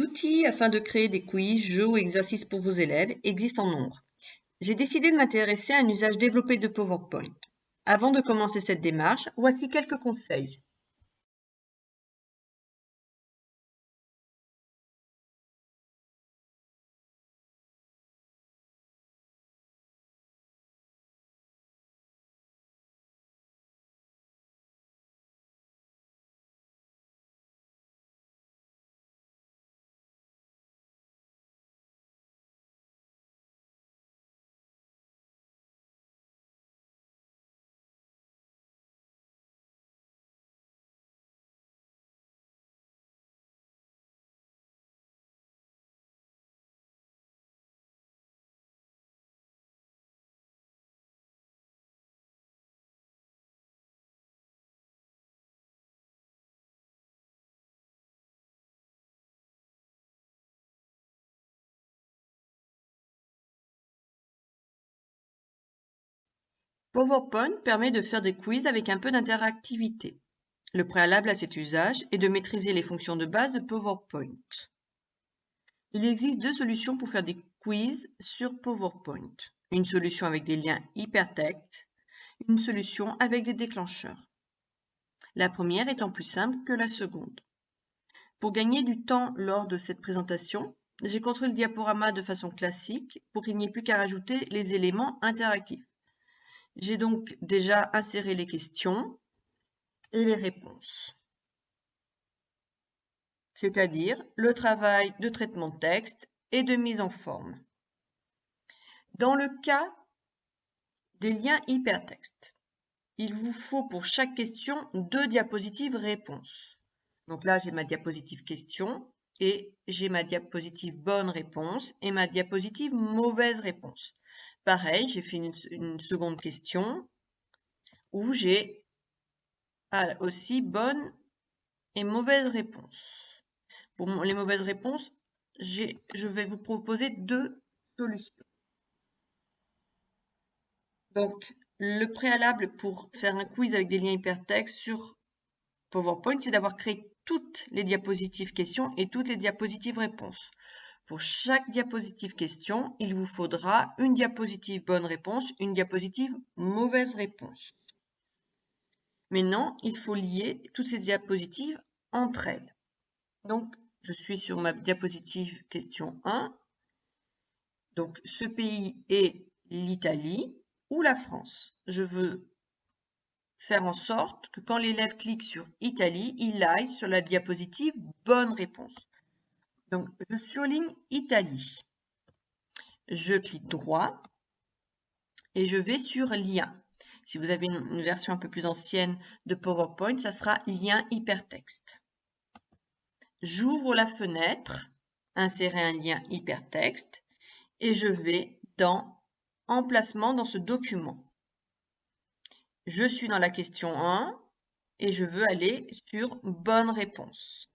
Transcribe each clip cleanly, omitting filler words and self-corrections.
outils afin de créer des quiz, jeux ou exercices pour vos élèves existent en nombre. J'ai décidé de m'intéresser à un usage développé de PowerPoint. Avant de commencer cette démarche, voici quelques conseils. PowerPoint permet de faire des quiz avec un peu d'interactivité. Le préalable à cet usage est de maîtriser les fonctions de base de PowerPoint. Il existe deux solutions pour faire des quiz sur PowerPoint. Une solution avec des liens hypertextes, une solution avec des déclencheurs. La première étant plus simple que la seconde. Pour gagner du temps lors de cette présentation, j'ai construit le diaporama de façon classique pour qu'il n'y ait plus qu'à rajouter les éléments interactifs. J'ai donc déjà inséré les questions et les réponses, c'est-à-dire le travail de traitement de texte et de mise en forme. Dans le cas des liens hypertextes, il vous faut pour chaque question 2 diapositives réponses. Donc là, j'ai ma diapositive question et j'ai ma diapositive bonne réponse et ma diapositive mauvaise réponse. Pareil, j'ai fait une seconde question où j'ai aussi bonne et mauvaise réponse. Pour les mauvaises réponses, je vais vous proposer 2 solutions. Donc, le préalable pour faire un quiz avec des liens hypertextes sur PowerPoint, c'est d'avoir créé toutes les diapositives questions et toutes les diapositives réponses. Pour chaque diapositive question, il vous faudra une diapositive bonne réponse, une diapositive mauvaise réponse. Maintenant, il faut lier toutes ces diapositives entre elles. Donc, je suis sur ma diapositive question 1. Donc, ce pays est l'Italie ou la France. Je veux faire en sorte que quand l'élève clique sur Italie, il aille sur la diapositive bonne réponse. Donc, je surligne Italie. Je clique droit et je vais sur lien. Si vous avez une version un peu plus ancienne de PowerPoint, ça sera lien hypertexte. J'ouvre la fenêtre, insérer un lien hypertexte et je vais dans emplacement dans ce document. Je suis dans la question 1 et je veux aller sur bonne réponse.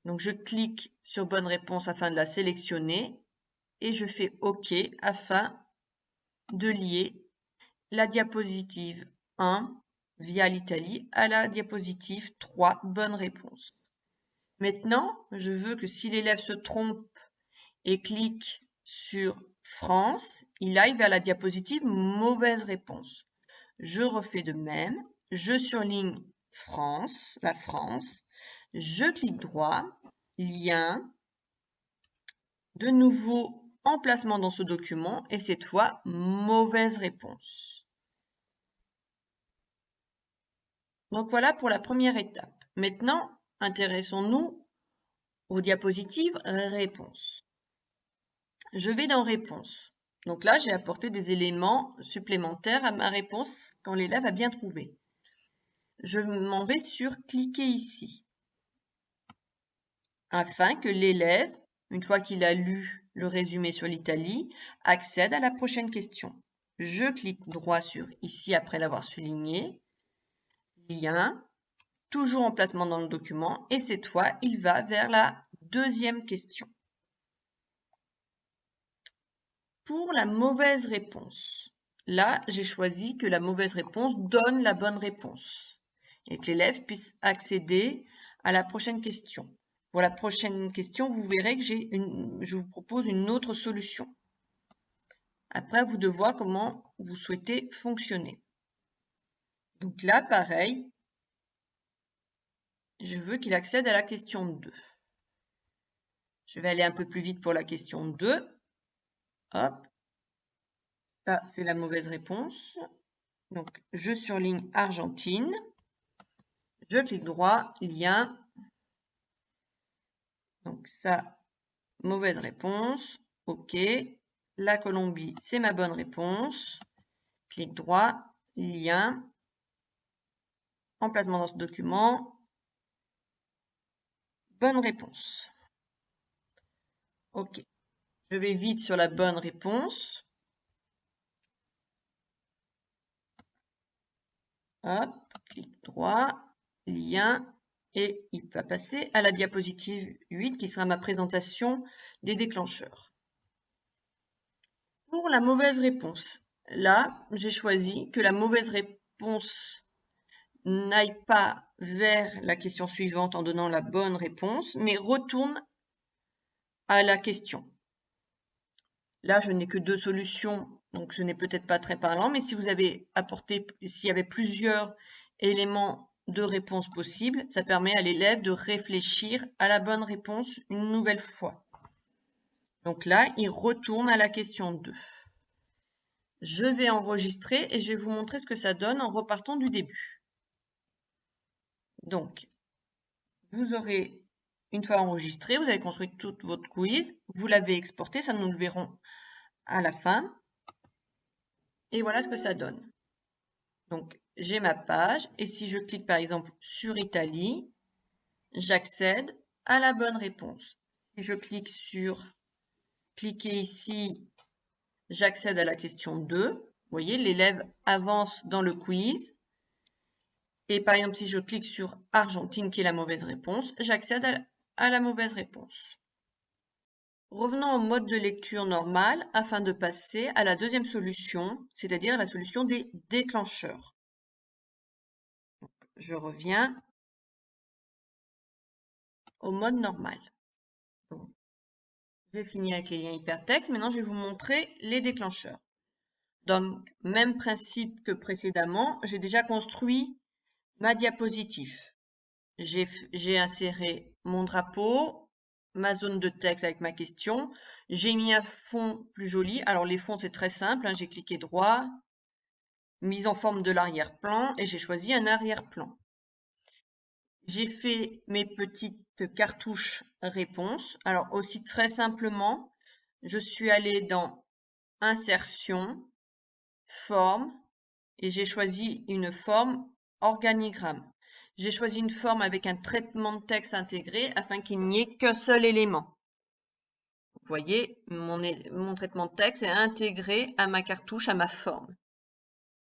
Donc, je clique sur bonne réponse afin de la sélectionner et je fais OK afin de lier la diapositive 1 via l'Italie à la diapositive 3 bonne réponse. Maintenant, je veux que si l'élève se trompe et clique sur France, il aille vers la diapositive mauvaise réponse. Je refais de même, je surligne France, la France, je clique droit, lien, de nouveau emplacement dans ce document et cette fois mauvaise réponse. Donc voilà pour la première étape. Maintenant, intéressons-nous aux diapositives réponses. Je vais dans réponse. Donc là, j'ai apporté des éléments supplémentaires à ma réponse quand l'élève a bien trouvé. Je m'en vais sur cliquer ici afin que l'élève, une fois qu'il a lu le résumé sur l'Italie, accède à la prochaine question. Je clique droit sur ici après l'avoir souligné, lien, toujours emplacement dans le document et cette fois, il va vers la deuxième question. Pour la mauvaise réponse, là, j'ai choisi que la mauvaise réponse donne la bonne réponse et que l'élève puisse accéder à la prochaine question. Pour la prochaine question, vous verrez que je vous propose une autre solution. Après, à vous de voir comment vous souhaitez fonctionner. Donc là, pareil, je veux qu'il accède à la question 2. Je vais aller un peu plus vite pour la question 2. Hop. Ça, c'est la mauvaise réponse. Donc, je surligne Argentine. Je clique droit, lien. Donc ça, mauvaise réponse. OK. La Colombie, c'est ma bonne réponse. Clic droit, lien. Emplacement dans ce document. Bonne réponse. OK. Je vais vite sur la bonne réponse. Hop, clic droit, lien. Et il va passer à la diapositive 8 qui sera ma présentation des déclencheurs. Pour la mauvaise réponse, là, j'ai choisi que la mauvaise réponse n'aille pas vers la question suivante en donnant la bonne réponse, mais retourne à la question. Là, je n'ai que 2 solutions, donc ce n'est peut-être pas très parlant, mais si vous avez apporté, s'il y avait plusieurs éléments de réponse possibles, ça permet à l'élève de réfléchir à la bonne réponse une nouvelle fois. Donc là, il retourne à la question 2. Je vais enregistrer et je vais vous montrer ce que ça donne en repartant du début. Donc, vous aurez, une fois enregistré, vous avez construit toute votre quiz, vous l'avez exporté, ça nous le verrons à la fin. Et voilà ce que ça donne. Donc, j'ai ma page et si je clique par exemple sur Italie, j'accède à la bonne réponse. Si je clique sur cliquer ici, j'accède à la question 2. Vous voyez, l'élève avance dans le quiz. Et par exemple, si je clique sur Argentine, qui est la mauvaise réponse, j'accède à la mauvaise réponse. Revenons au mode de lecture normal afin de passer à la deuxième solution, c'est-à-dire la solution des déclencheurs. Donc, je reviens au mode normal. Donc, j'ai fini avec les liens hypertextes. Maintenant, je vais vous montrer les déclencheurs. Donc, même principe que précédemment, j'ai déjà construit ma diapositive. J'ai inséré mon drapeau, ma zone de texte avec ma question. J'ai mis un fond plus joli. Alors, les fonds, c'est très simple. J'ai cliqué droit, mise en forme de l'arrière-plan et j'ai choisi un arrière-plan. J'ai fait mes petites cartouches réponses. Alors, aussi très simplement, je suis allée dans Insertion, Forme et j'ai choisi une forme organigramme. J'ai choisi une forme avec un traitement de texte intégré afin qu'il n'y ait qu'un seul élément. Vous voyez, mon traitement de texte est intégré à ma cartouche, à ma forme.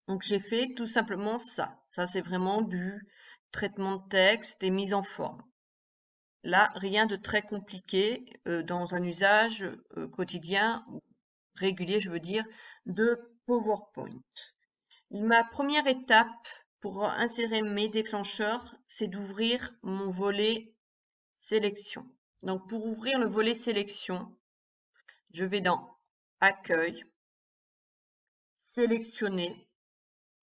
Donc j'ai fait tout simplement ça. Ça c'est vraiment du traitement de texte et mise en forme. Là, rien de très compliqué dans un usage quotidien, régulier, je veux dire, de PowerPoint. Ma première étape pour insérer mes déclencheurs, c'est d'ouvrir mon volet sélection. Donc, pour ouvrir le volet sélection, je vais dans Accueil, Sélectionner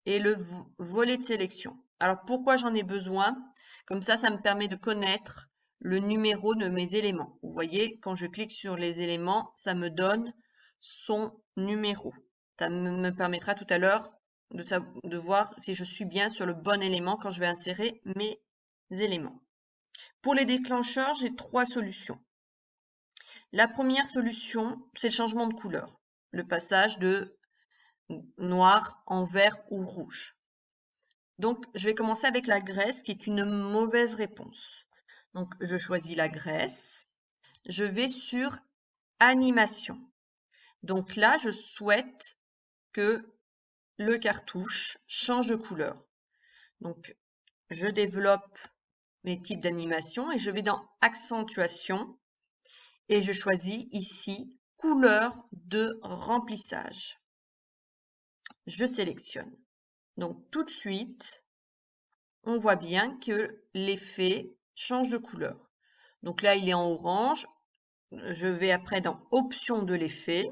et le volet de sélection. Alors, pourquoi j'en ai besoin? Comme ça me permet de connaître le numéro de mes éléments. Vous voyez, quand je clique sur les éléments, ça me donne son numéro. Ça me permettra tout à l'heure de voir si je suis bien sur le bon élément quand je vais insérer mes éléments. Pour les déclencheurs, j'ai 3 solutions. La première solution, c'est le changement de couleur, le passage de noir en vert ou rouge. Donc, je vais commencer avec la Grèce, qui est une mauvaise réponse. Donc, je choisis la Grèce. Je vais sur Animation. Donc là, je souhaite que le cartouche change de couleur. Donc, je développe mes types d'animation et je vais dans Accentuation et je choisis ici Couleur de remplissage. Je sélectionne. Donc, tout de suite, on voit bien que l'effet change de couleur. Donc là, il est en orange. Je vais après dans Options de l'effet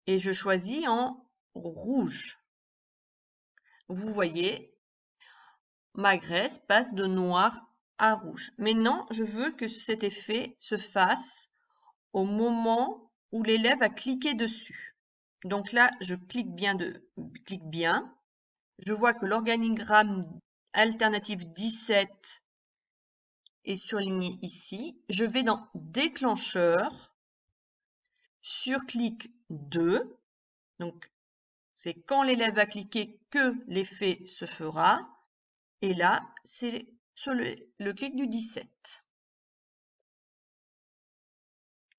et je choisis en rouge. Vous voyez, ma graisse passe de noir à rouge. Maintenant, je veux que cet effet se fasse au moment où l'élève a cliqué dessus. Donc là, je clique bien. Je vois que l'organigramme alternative 17 est surligné ici. Je vais dans Déclencheur, sur clic 2. Donc, c'est quand l'élève va cliquer que l'effet se fera. Et là, c'est sur le clic du 17.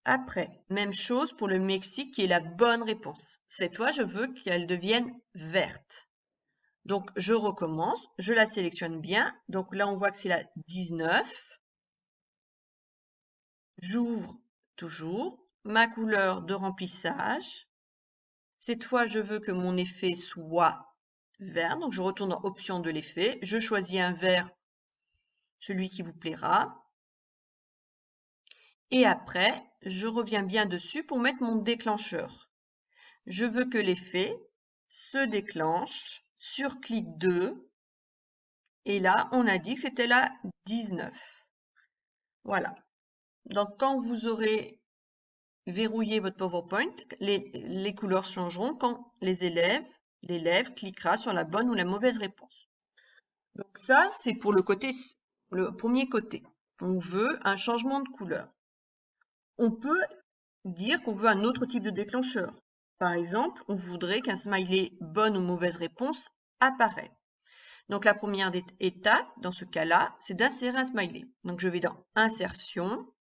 Après, même chose pour le Mexique qui est la bonne réponse. Cette fois, je veux qu'elle devienne verte. Donc, je recommence, je la sélectionne bien. Donc là, on voit que c'est la 19. J'ouvre toujours ma couleur de remplissage. Cette fois, je veux que mon effet soit vert. Donc, je retourne dans Options de l'effet. Je choisis un vert, celui qui vous plaira. Et après, je reviens bien dessus pour mettre mon déclencheur. Je veux que l'effet se déclenche sur clic 2. Et là, on a dit que c'était la 19. Voilà. Donc, quand vous aurez verrouillé votre PowerPoint, les couleurs changeront quand l'élève cliquera sur la bonne ou la mauvaise réponse. Donc ça, c'est pour le premier côté. On veut un changement de couleur. On peut dire qu'on veut un autre type de déclencheur. Par exemple, on voudrait qu'un smiley bonne ou mauvaise réponse apparaît. Donc la première étape, dans ce cas-là, c'est d'insérer un smiley. Donc je vais dans Insertion,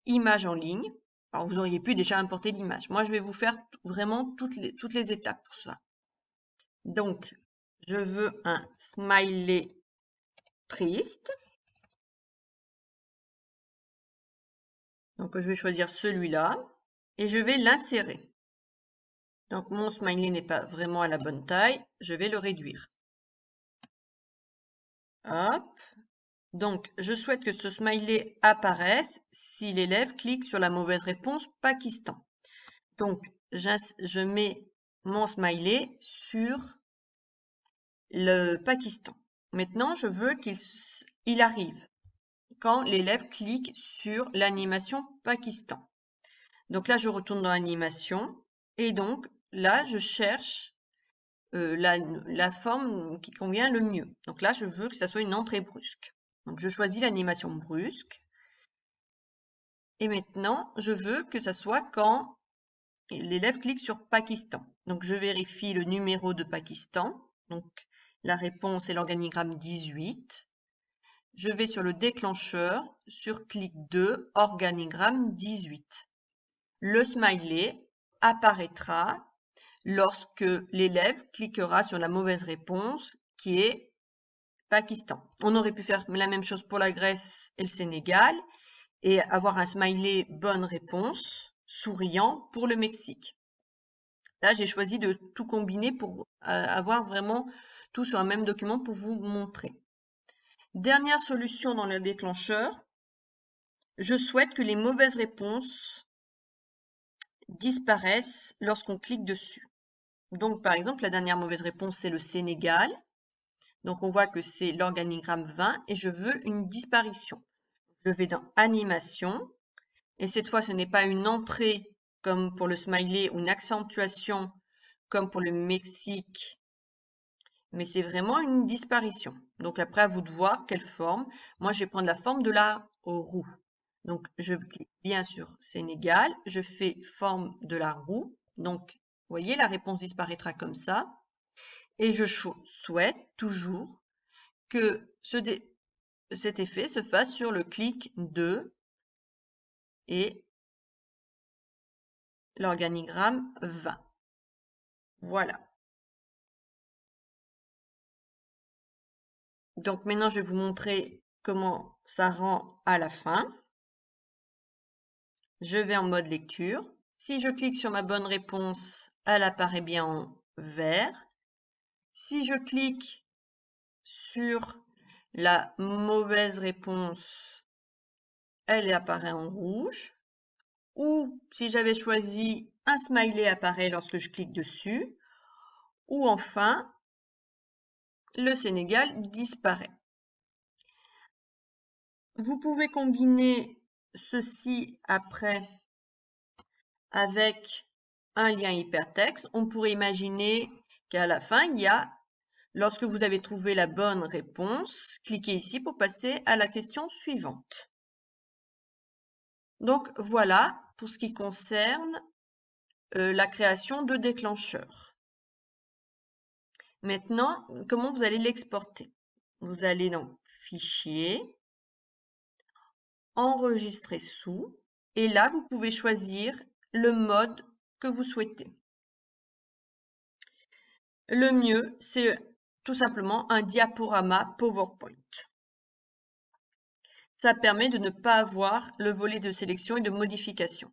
Image en ligne. Alors vous auriez pu déjà importer l'image. Moi, je vais vous faire vraiment toutes les étapes pour ça. Donc, je veux un smiley triste. Donc je vais choisir celui-là et je vais l'insérer. Donc mon smiley n'est pas vraiment à la bonne taille, je vais le réduire. Hop. Donc je souhaite que ce smiley apparaisse si l'élève clique sur la mauvaise réponse Pakistan. Donc je mets mon smiley sur le Pakistan. Maintenant, je veux qu'il arrive quand l'élève clique sur l'animation Pakistan. Donc là, je retourne dans l'animation et donc là, je cherche la forme qui convient le mieux. Donc là, je veux que ça soit une entrée brusque. Donc je choisis l'animation brusque. Et maintenant, je veux que ça soit quand l'élève clique sur Pakistan. Donc je vérifie le numéro de Pakistan. Donc la réponse est l'organigramme 18. Je vais sur le déclencheur, sur clic 2, organigramme 18. Le smiley apparaîtra lorsque l'élève cliquera sur la mauvaise réponse qui est Pakistan. On aurait pu faire la même chose pour la Grèce et le Sénégal et avoir un smiley bonne réponse souriant pour le Mexique. Là, j'ai choisi de tout combiner pour avoir vraiment tout sur un même document pour vous montrer. Dernière solution dans le déclencheur, je souhaite que les mauvaises réponses disparaissent lorsqu'on clique dessus. Donc, par exemple, la dernière mauvaise réponse, c'est le Sénégal. Donc, on voit que c'est l'organigramme 20 et je veux une disparition. Je vais dans Animation et cette fois, ce n'est pas une entrée comme pour le smiley ou une accentuation comme pour le Mexique, mais c'est vraiment une disparition. Donc, après, à vous de voir quelle forme. Moi, je vais prendre la forme de la roue. Donc, je clique bien sur Sénégal, je fais forme de la roue. Donc, vous voyez, la réponse disparaîtra comme ça. Et je souhaite toujours que cet effet se fasse sur le clic 2 et l'organigramme 20. Voilà. Donc maintenant, je vais vous montrer comment ça rend à la fin. Je vais en mode lecture. Si je clique sur ma bonne réponse, elle apparaît bien en vert. Si je clique sur la mauvaise réponse, elle apparaît en rouge. Ou si j'avais choisi un smiley apparaît lorsque je clique dessus. Ou enfin, le Sénégal disparaît. Vous pouvez combiner ceci après avec un lien hypertexte. On pourrait imaginer qu'à la fin, il y a lorsque vous avez trouvé la bonne réponse, cliquez ici pour passer à la question suivante. Donc voilà pour ce qui concerne la création de déclencheurs. Maintenant, comment vous allez l'exporter? Vous allez dans Fichier, Enregistrer sous, et là, vous pouvez choisir le mode que vous souhaitez. Le mieux, c'est tout simplement un diaporama PowerPoint. Ça permet de ne pas avoir le volet de sélection et de modification.